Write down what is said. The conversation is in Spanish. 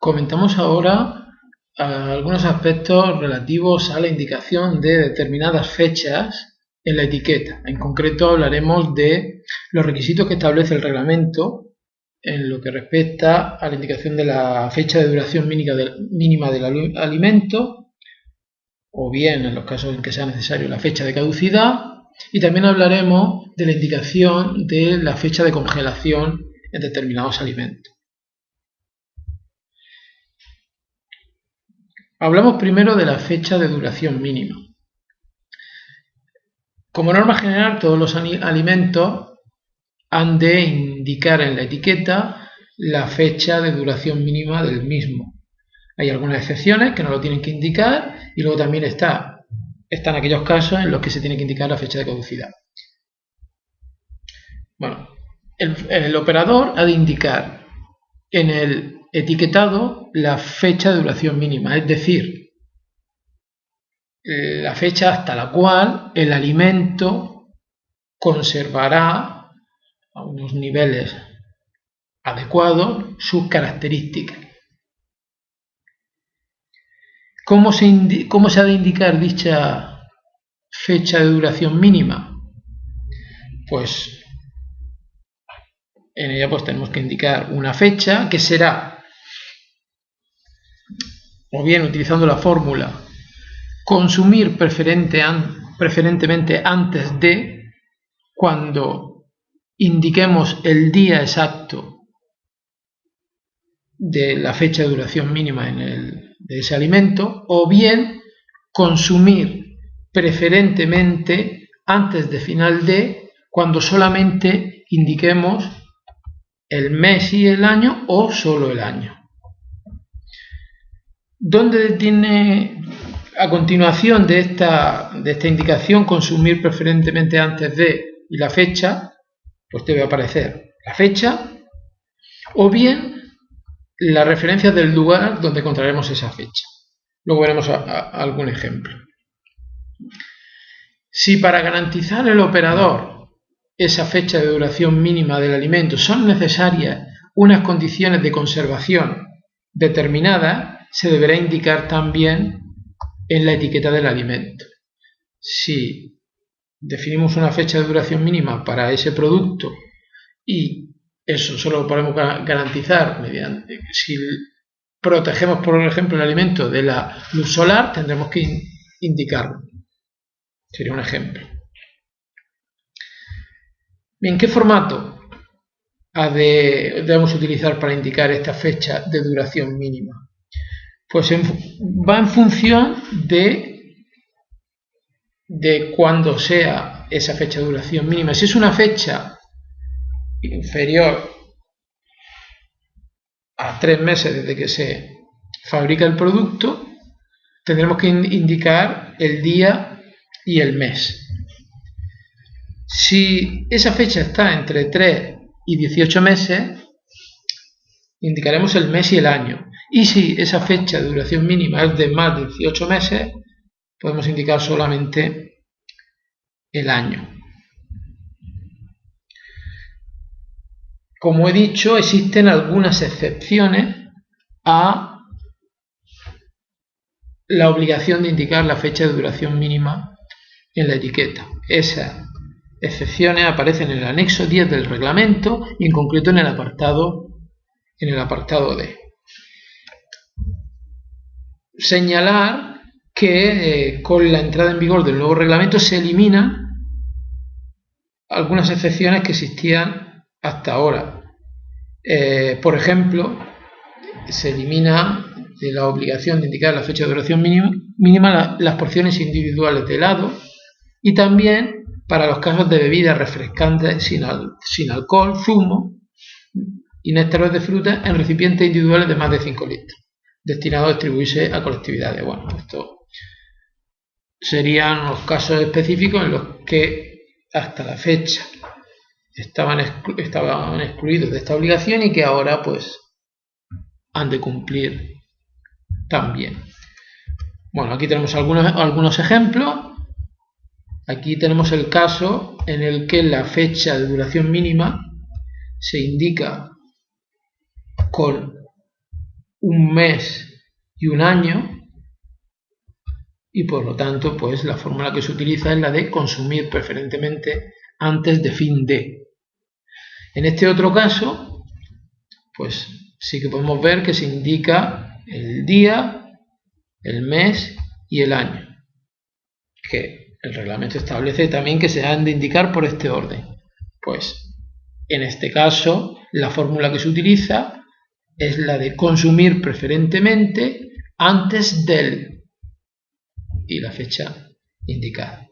Comentamos ahora algunos aspectos relativos a la indicación de determinadas fechas en la etiqueta. En concreto hablaremos de los requisitos que establece el reglamento en lo que respecta a la indicación de la fecha de duración mínima del alimento, o bien en los casos en que sea necesario la fecha de caducidad, y también hablaremos de la indicación de la fecha de congelación en determinados alimentos. Hablamos primero de la fecha de duración mínima. Como norma general, todos los alimentos han de indicar en la etiqueta la fecha de duración mínima del mismo. Hay algunas excepciones que no lo tienen que indicar y luego también están aquellos casos en los que se tiene que indicar la fecha de caducidad. Bueno, el operador ha de indicar en el etiquetado la fecha de duración mínima, es decir, la fecha hasta la cual el alimento conservará a unos niveles adecuados sus características. ¿Cómo se ha de indicar dicha fecha de duración mínima? Pues en ella tenemos que indicar una fecha que será, o bien utilizando la fórmula, consumir preferentemente antes de, cuando indiquemos el día exacto de la fecha de duración mínima de ese alimento, o bien consumir preferentemente antes de final de, cuando solamente indiquemos el mes y el año o solo el año. ¿Dónde tiene, a continuación de esta indicación, consumir preferentemente antes de y la fecha? Pues debe aparecer la fecha o bien la referencia del lugar donde encontraremos esa fecha. Luego veremos algún ejemplo. Si para garantizar el operador esa fecha de duración mínima del alimento son necesarias unas condiciones de conservación determinadas, se deberá indicar también en la etiqueta del alimento. Si definimos una fecha de duración mínima para ese producto y eso solo lo podemos garantizar mediante, si protegemos por ejemplo el alimento de la luz solar, tendremos que indicarlo. Sería un ejemplo. Bien, ¿qué formato debemos utilizar para indicar esta fecha de duración mínima? Pues va en función de cuándo sea esa fecha de duración mínima. Si es una fecha inferior a 3 meses desde que se fabrica el producto, tendremos que indicar el día y el mes. Si esa fecha está entre 3 y 18 meses, indicaremos el mes y el año. Y si esa fecha de duración mínima es de más de 18 meses, podemos indicar solamente el año. Como he dicho, existen algunas excepciones a la obligación de indicar la fecha de duración mínima en la etiqueta. Esas excepciones aparecen en el anexo 10 del reglamento y en concreto en el apartado D. Señalar que con la entrada en vigor del nuevo reglamento se eliminan algunas excepciones que existían hasta ahora. Por ejemplo, se elimina de la obligación de indicar la fecha de duración mínima las porciones individuales de helado y también para los casos de bebidas refrescantes sin alcohol, zumo y néctares de fruta en recipientes individuales de más de 5 litros, destinados a distribuirse a colectividades. Bueno, esto serían los casos específicos en los que hasta la fecha estaban excluidos de esta obligación y que ahora pues han de cumplir también. Bueno, aquí tenemos algunos ejemplos. Aquí tenemos el caso en el que la fecha de duración mínima se indica con un mes y un año, y por lo tanto pues la fórmula que se utiliza es la de consumir preferentemente antes de fin de. En este otro caso pues sí que podemos ver que se indica el día, el mes y el año, que el reglamento establece también que se han de indicar por este orden. Pues en este caso la fórmula que se utiliza es la de consumir preferentemente antes del y la fecha indicada.